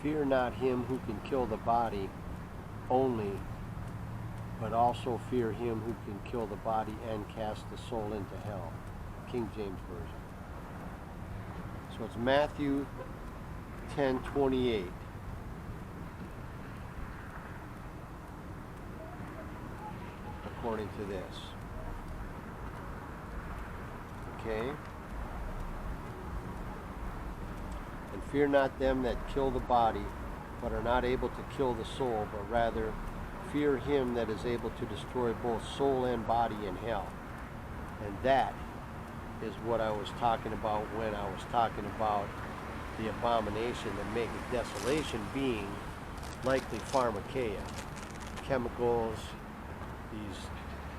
fear not him who can kill the body only, but also fear him who can kill the body and cast the soul into hell. King James Version. So it's Matthew 10:28. According to this. Okay? And fear not them that kill the body, but are not able to kill the soul, but rather fear him that is able to destroy both soul and body in hell. And that is what I was talking about when I was talking about the abomination that maketh desolation, being likely pharmakeia, chemicals, these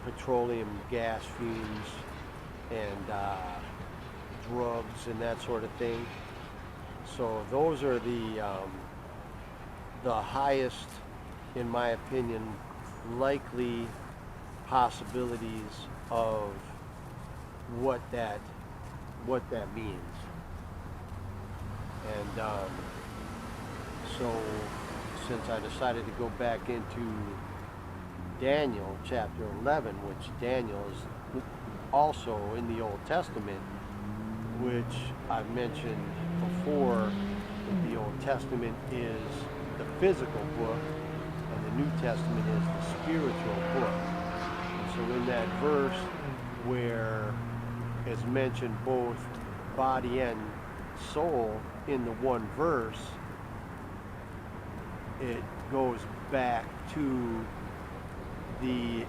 petroleum gas fumes, and drugs and that sort of thing. So those are the highest, in my opinion, likely possibilities of what that means. And so since I decided to go back into Daniel chapter 11, which Daniel is also in the Old Testament, which I've mentioned before, that the Old Testament is the physical book and the New Testament is the spiritual book. And so in that verse where it's mentioned both body and soul in the one verse, it goes back to the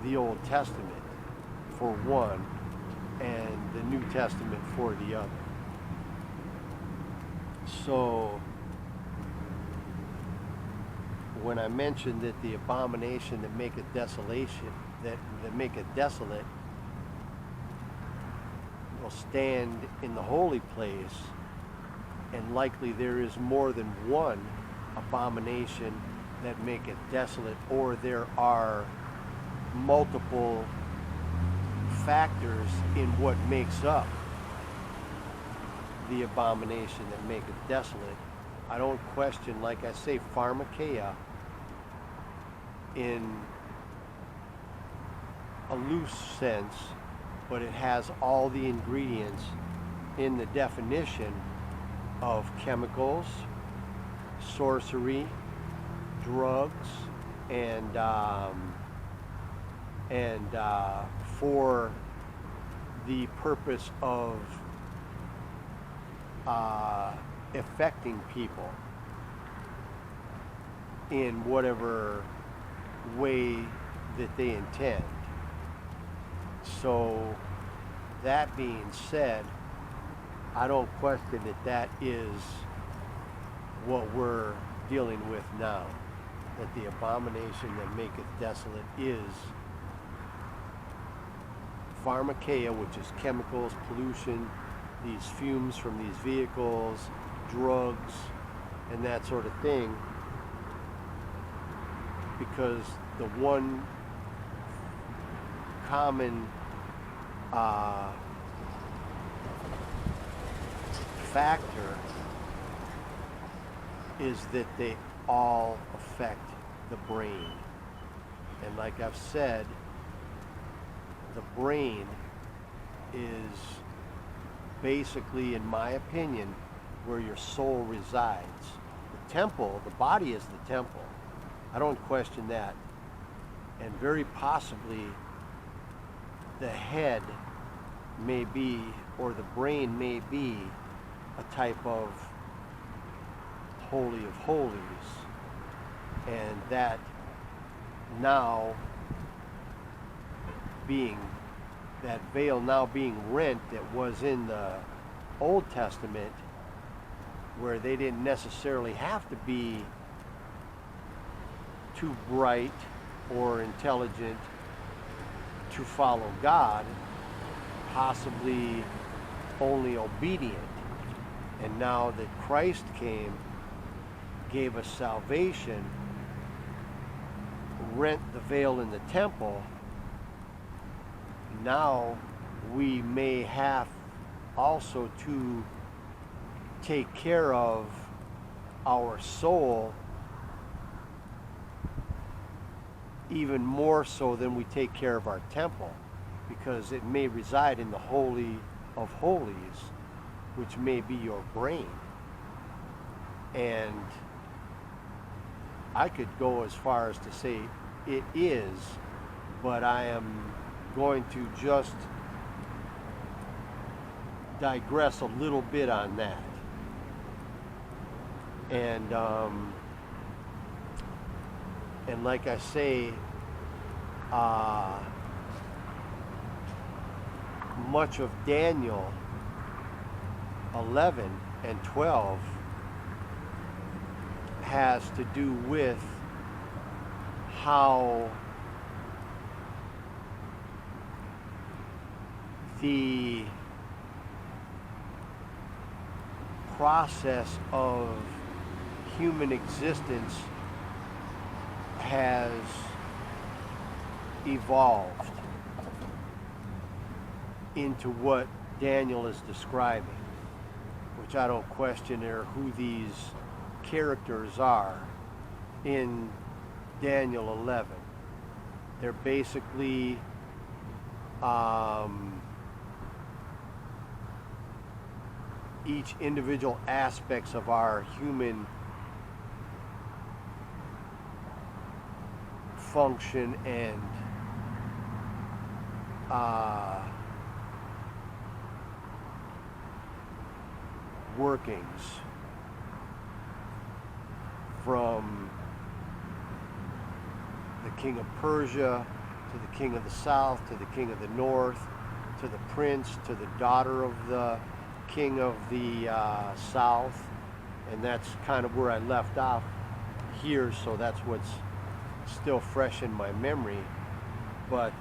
the Old Testament for one and the New Testament for the other. So when I mentioned that the abomination that maketh desolation, that maketh desolate, will stand in the holy place, and likely there is more than one abomination that maketh desolate, or there are multiple factors in what makes up the abomination that maketh desolate. I don't question, like I say, pharmakeia in a loose sense, but it has all the ingredients in the definition of chemicals, sorcery, drugs, and for the purpose of affecting people in whatever way that they intend. So that being said, I don't question that that is what we're dealing with now, that the abomination that maketh desolate is pharmakeia, which is chemicals, pollution, these fumes from these vehicles, drugs, and that sort of thing, because the one common factor is that they all affect the brain. And like I've said, the brain is basically, in my opinion, where your soul resides. The temple, the body is the temple. I don't question that. And very possibly the head may be, or the brain may be, a type of Holy of Holies. And that now being, that veil now being rent that was in the Old Testament, where they didn't necessarily have to be too bright or intelligent to follow God, possibly only obedient. And now that Christ came, gave us salvation, rent the veil in the temple, now we may have also to take care of our soul even more so than we take care of our temple, because it may reside in the Holy of Holies, which may be your brain. And I could go as far as to say it is, but I am going to just digress a little bit on that. And like I say, much of Daniel 11 and 12 has to do with how the process of human existence has evolved into what Daniel is describing, which I don't question are who these characters are in Daniel 11. They're basically each individual aspects of our human function and workings, from the king of Persia to the king of the south to the king of the north to the prince to the daughter of the king of the south. And that's kind of where I left off here, so that's what's still fresh in my memory. But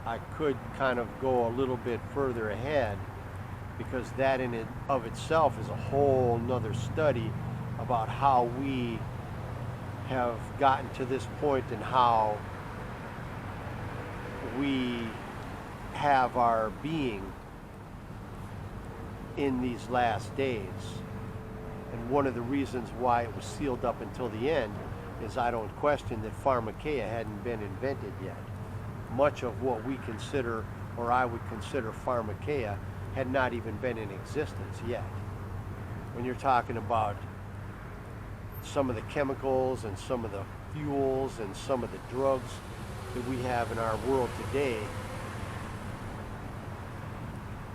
I could kind of go a little bit further ahead, because that in and of itself is a whole nother study about how we have gotten to this point and how we have our being in these last days. And one of the reasons why it was sealed up until the end is I don't question that pharmakeia hadn't been invented yet. Much of what we consider, or I would consider pharmakeia, had not even been in existence yet. When you're talking about some of the chemicals and some of the fuels and some of the drugs that we have in our world today,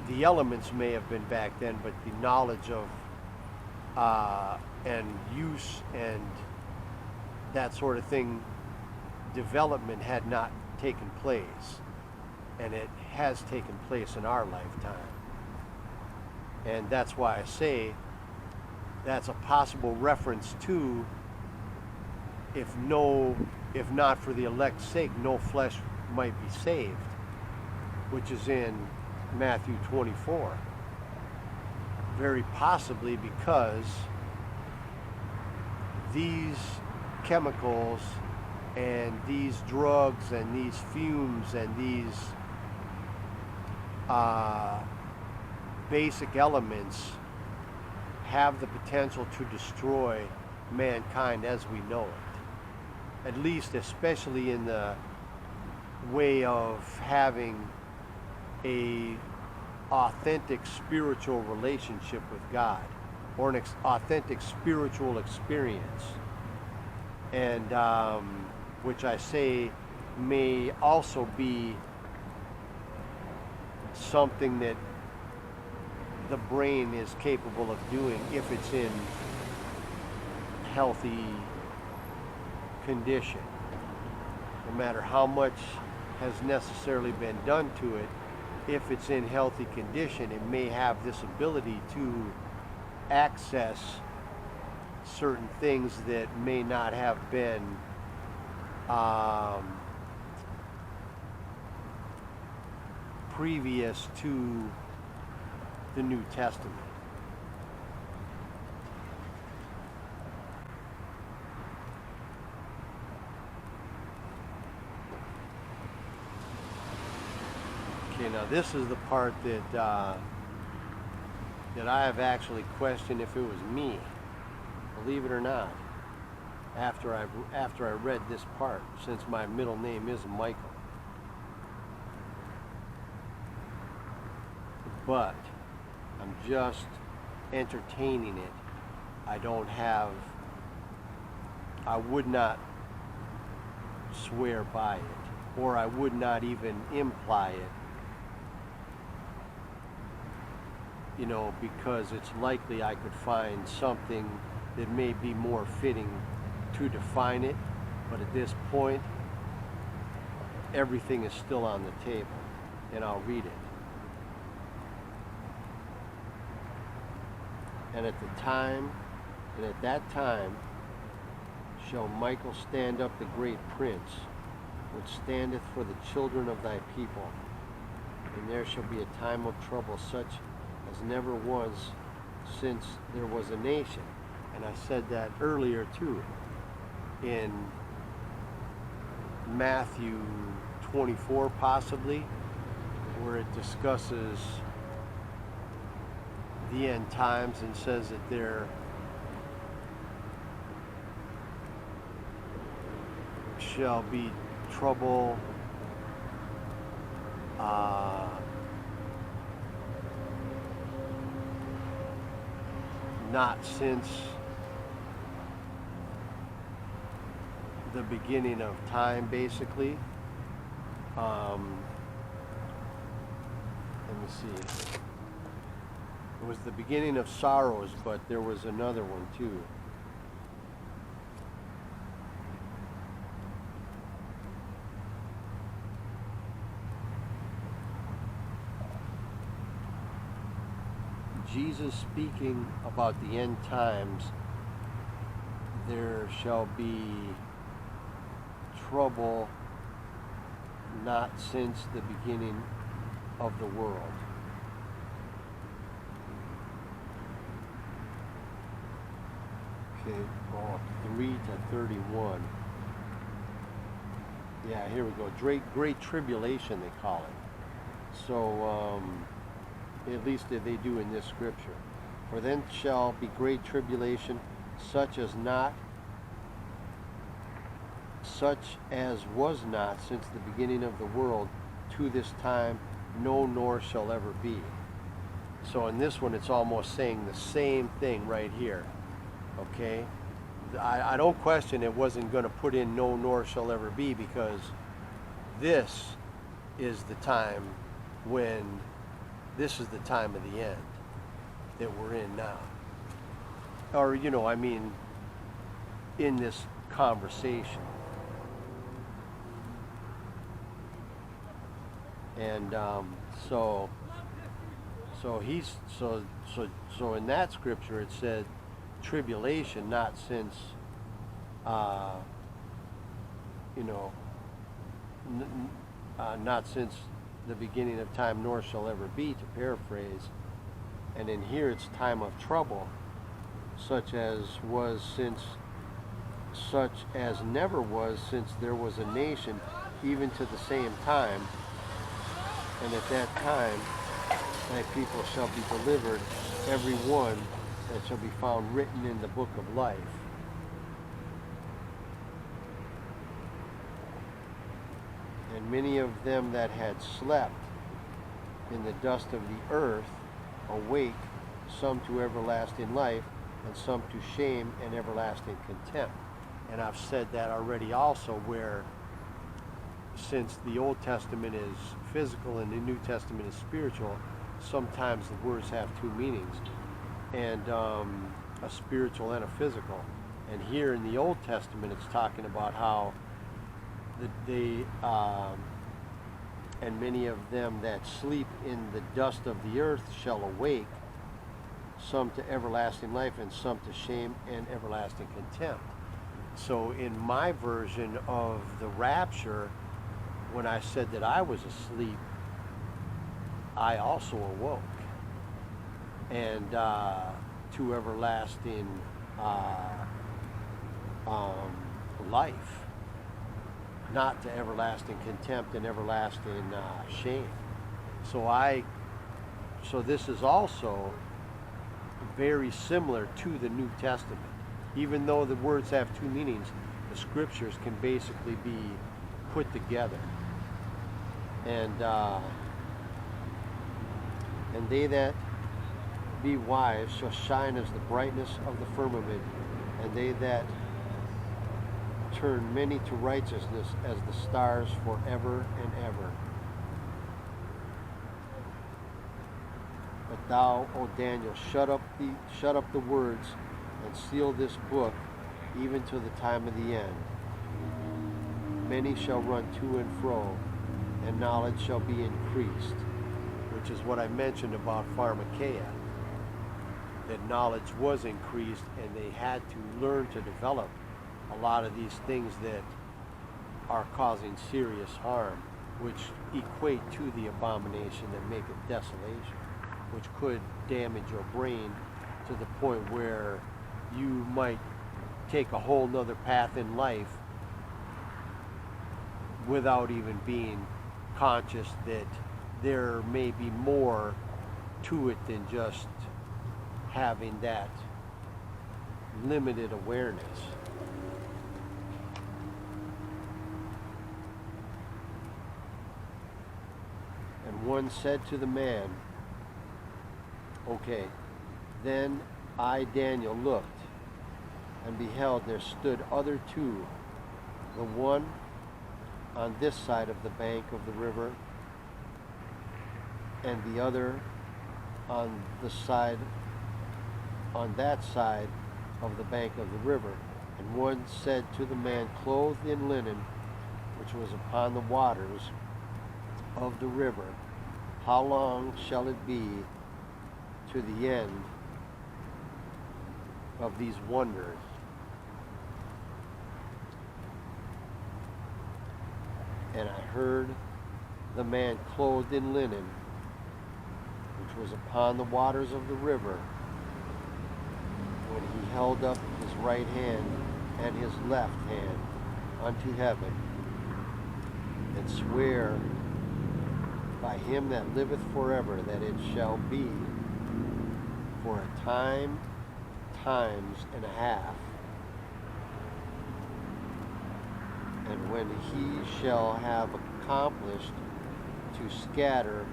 the elements may have been back then, but the knowledge of and use and that sort of thing, development had not taken place, and it has taken place in our lifetime. And that's why I say that's a possible reference to, if not for the elect's sake, no flesh might be saved, which is in Matthew 24. Very possibly because these chemicals and these drugs and these fumes and these basic elements have the potential to destroy mankind as we know it. At least, especially in the way of having a authentic spiritual relationship with God, or an authentic spiritual experience. And which I say may also be something that the brain is capable of doing if it's in healthy condition. No matter how much has necessarily been done to it, if it's in healthy condition, it may have this ability to access certain things that may not have been previous to the New Testament. Okay, now this is the part that that I have actually questioned if it was me. Believe it or not, after I read this part, since my middle name is Michael. But I'm just entertaining it. I would not swear by it, or I would not even imply it, you know, because it's likely I could find something that may be more fitting to define it, but at this point, everything is still on the table, and I'll read it. And at that time shall Michael stand up, the great prince, which standeth for the children of thy people. And there shall be a time of trouble such as never was since there was a nation. And I said that earlier too, in Matthew 24 possibly, where it discusses the end times and says that there shall be trouble not since the beginning of time, basically. Let me see. It was the beginning of sorrows, but there was another one too. Jesus speaking about the end times, there shall be trouble not since the beginning of the world. Okay, 3 to 31. Yeah, here we go. Great tribulation, they call it. So, at least they do in this scripture. For then shall be great tribulation, such as was not since the beginning of the world to this time, no nor shall ever be. So in this one, it's almost saying the same thing right here. Okay, I don't question it wasn't going to put in no nor shall ever be, because this is the time when this is the time of the end that we're in now. Or, you know, I mean, in this conversation. And so in that scripture it said tribulation, not since not since the beginning of time, nor shall ever be, to paraphrase. And in here it's time of trouble, such as never was since there was a nation, even to the same time. And at that time thy people shall be delivered, every one that shall be found written in the book of life. And many of them that had slept in the dust of the earth awake, some to everlasting life, and some to shame and everlasting contempt. And I've said that already also, where since the Old Testament is physical and the New Testament is spiritual, sometimes the words have two meanings, and a spiritual and a physical. And here in the Old Testament it's talking about how and many of them that sleep in the dust of the earth shall awake, some to everlasting life and some to shame and everlasting contempt. So in my version of the rapture, when I said that I was asleep, I also awoke, and to everlasting life, not to everlasting contempt and everlasting shame. So this is also very similar to the New Testament. Even though the words have two meanings, the scriptures can basically be put together. And they that be wise shall shine as the brightness of the firmament, and they that turn many to righteousness as the stars forever and ever. But thou, O Daniel, shut up the words and seal this book even to the time of the end. Many shall run to and fro, and knowledge shall be increased, which is what I mentioned about pharmakeia, that knowledge was increased and they had to learn to develop a lot of these things that are causing serious harm, which equate to the abomination that maketh desolation, which could damage your brain to the point where you might take a whole nother path in life without even being conscious that there may be more to it than just having that limited awareness. And one said to the man, okay, then I, Daniel, looked, and beheld there stood other two, the one on this side of the bank of the river, and the other on that side of the bank of the river. And one said to the man clothed in linen, which was upon the waters of the river, how long shall it be to the end of these wonders? And I heard the man clothed in linen, which was upon the waters of the river, when he held up his right hand and his left hand unto heaven, and swear by him that liveth forever that it shall be for a time, times and a half, and when he shall have accomplished to scatter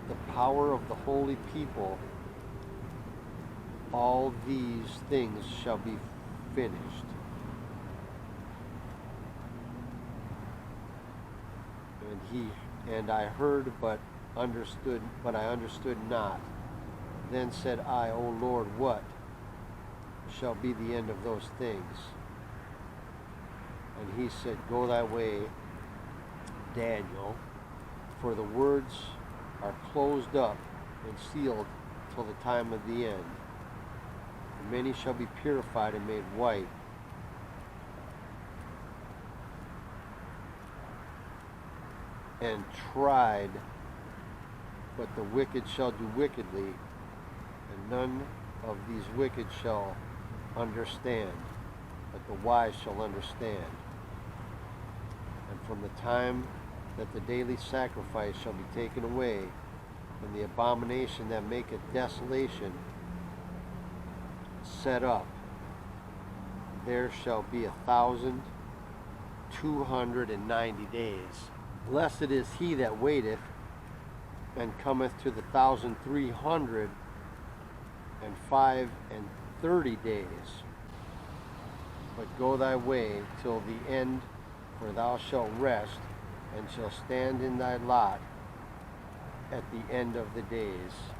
the power of the holy people, all these things shall be finished. And I heard, but I understood not. Then said I, O Lord, what shall be the end of those things? And he said, go thy way, Daniel, for the words are closed up and sealed till the time of the end. And many shall be purified and made white, and tried, but the wicked shall do wickedly, and none of these wicked shall understand, but the wise shall understand. And from the time that the daily sacrifice shall be taken away, and the abomination that maketh desolation set up, there shall be 1,290 days. Blessed is he that waiteth, and cometh to the 1,335 days. But go thy way till the end, for thou shalt rest, and shalt stand in thy lot at the end of the days.